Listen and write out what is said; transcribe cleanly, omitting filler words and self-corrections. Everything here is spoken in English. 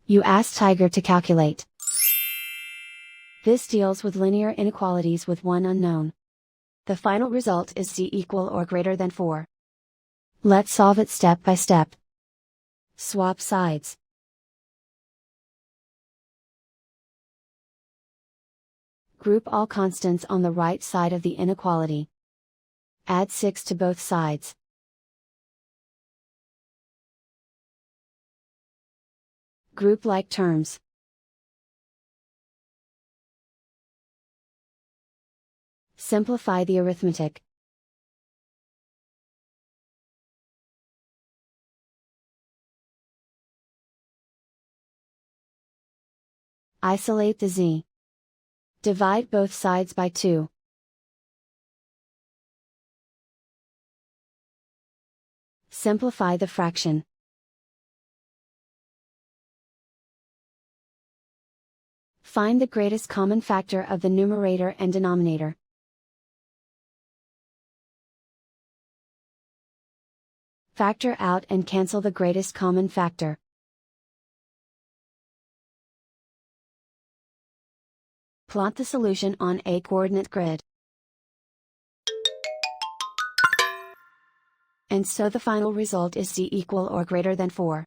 You ask Tiger to calculate. This deals with linear inequalities with one unknown. The final result is z equal or greater than 4. Let's solve it step by step. Swap sides. Group all constants on the right side of the inequality. Add 6 to both sides. Group like terms. Simplify the arithmetic. Isolate the z. Divide both sides by 2. Simplify the fraction. Find the greatest common factor of the numerator and denominator. Factor out and cancel the greatest common factor. Plot the solution on a coordinate grid. And so the final result is z equal or greater than 4.